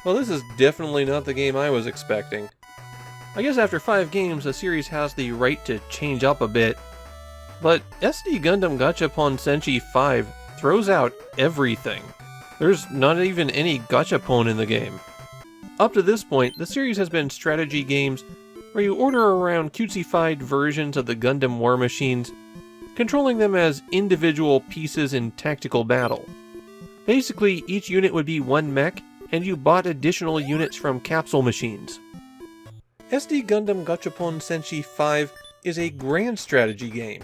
Well, this is definitely not the game I was expecting. I guess after 5 games, the series has the right to change up a bit. But SD Gundam Gachapon Senshi 5 throws out everything. There's not even any Gachapon in the game. Up to this point, the series has been strategy games where you order around cutesy-fied versions of the Gundam war machines, controlling them as individual pieces in tactical battle. Basically, each unit would be one mech, and you bought additional units from capsule machines. SD Gundam Gachapon Senshi 5 is a grand strategy game.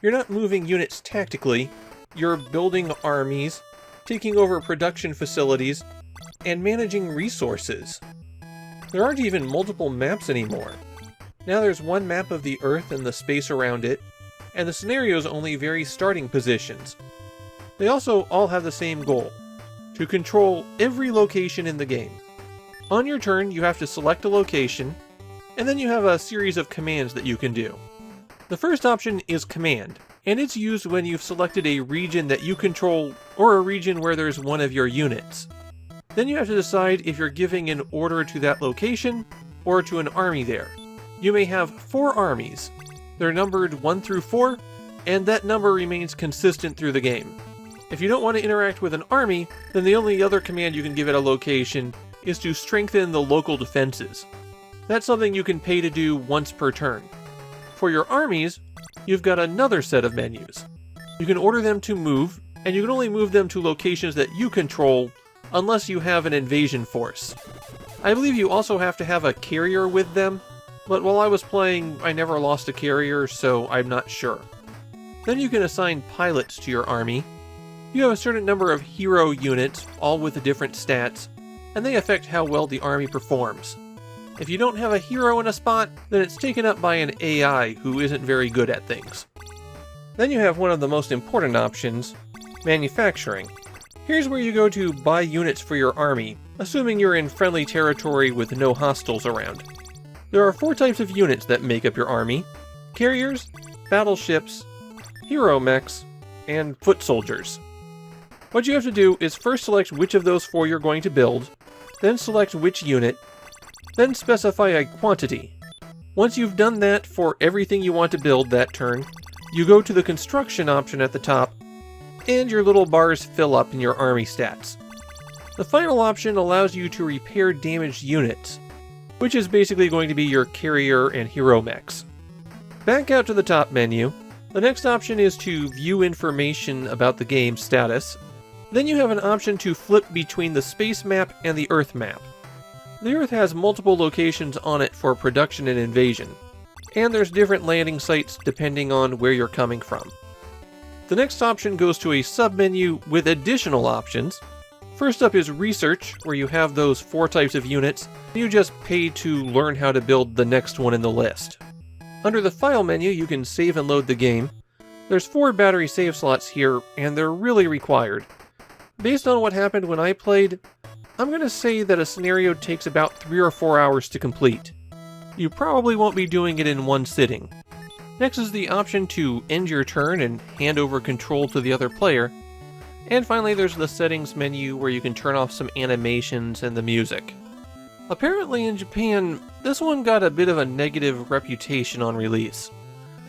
You're not moving units tactically, you're building armies, taking over production facilities, and managing resources. There aren't even multiple maps anymore. Now there's one map of the Earth and the space around it, and the scenarios only vary starting positions. They also all have the same goal: to control every location in the game. On your turn, you have to select a location, and then you have a series of commands that you can do. The first option is Command, and it's used when you've selected a region that you control or a region where there's one of your units. Then you have to decide if you're giving an order to that location or to an army there. You may have 4 armies. They're numbered 1 through 4, and that number remains consistent through the game. If you don't want to interact with an army, then the only other command you can give at a location is to strengthen the local defenses. That's something you can pay to do once per turn. For your armies, you've got another set of menus. You can order them to move, and you can only move them to locations that you control unless you have an invasion force. I believe you also have to have a carrier with them, but while I was playing, I never lost a carrier, so I'm not sure. Then you can assign pilots to your army. You have a certain number of hero units, all with different stats, and they affect how well the army performs. If you don't have a hero in a spot, then it's taken up by an AI who isn't very good at things. Then you have one of the most important options, manufacturing. Here's where you go to buy units for your army, assuming you're in friendly territory with no hostiles around. There are 4 types of units that make up your army: carriers, battleships, hero mechs, and foot soldiers. What you have to do is first select which of those 4 you're going to build, then select which unit, then specify a quantity. Once you've done that for everything you want to build that turn, you go to the construction option at the top, and your little bars fill up in your army stats. The final option allows you to repair damaged units, which is basically going to be your carrier and hero mechs. Back out to the top menu. The next option is to view information about the game's status. Then you have an option to flip between the space map and the Earth map. The Earth has multiple locations on it for production and invasion, and there's different landing sites depending on where you're coming from. The next option goes to a sub-menu with additional options. First up is Research, where you have those 4 types of units. You just pay to learn how to build the next one in the list. Under the File menu, you can save and load the game. There's 4 battery save slots here, and they're really required. Based on what happened when I played, I'm going to say that a scenario takes about 3 or 4 hours to complete. You probably won't be doing it in one sitting. Next is the option to end your turn and hand over control to the other player. And finally there's the settings menu where you can turn off some animations and the music. Apparently in Japan, this one got a bit of a negative reputation on release,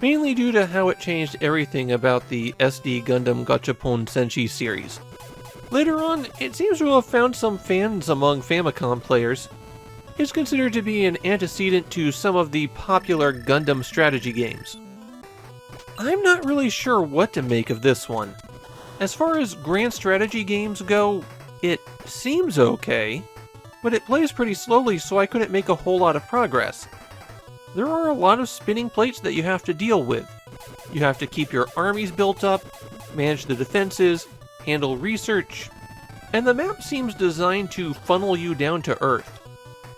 mainly due to how it changed everything about the SD Gundam Gachapon Senshi series. Later on, it seems to have found some fans among Famicom players. It's considered to be an antecedent to some of the popular Gundam strategy games. I'm not really sure what to make of this one. As far as grand strategy games go, it seems okay, but it plays pretty slowly, so I couldn't make a whole lot of progress. There are a lot of spinning plates that you have to deal with. You have to keep your armies built up, manage the defenses, handle research, and the map seems designed to funnel you down to Earth.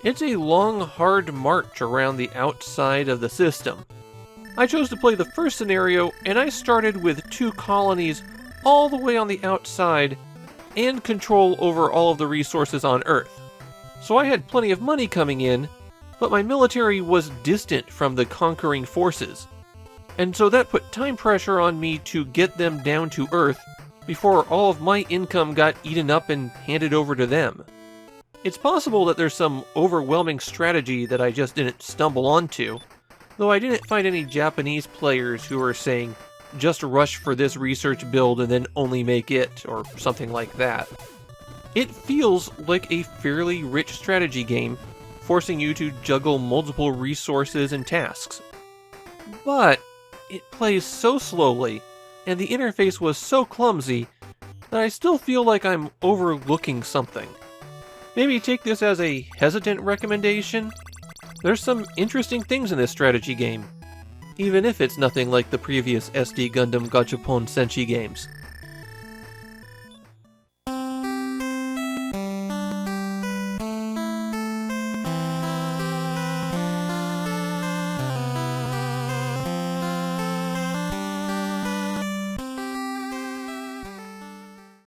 It's a long, hard march around the outside of the system. I chose to play the first scenario, and I started with 2 colonies all the way on the outside, and control over all of the resources on Earth. So I had plenty of money coming in, but my military was distant from the conquering forces. And so that put time pressure on me to get them down to Earth before all of my income got eaten up and handed over to them. It's possible that there's some overwhelming strategy that I just didn't stumble onto, though I didn't find any Japanese players who are saying, just rush for this research build and then only make it, or something like that. It feels like a fairly rich strategy game, forcing you to juggle multiple resources and tasks. But it plays so slowly, and the interface was so clumsy, that I still feel like I'm overlooking something. Maybe take this as a hesitant recommendation? There's some interesting things in this strategy game, even if it's nothing like the previous SD Gundam Gachapon Senshi games.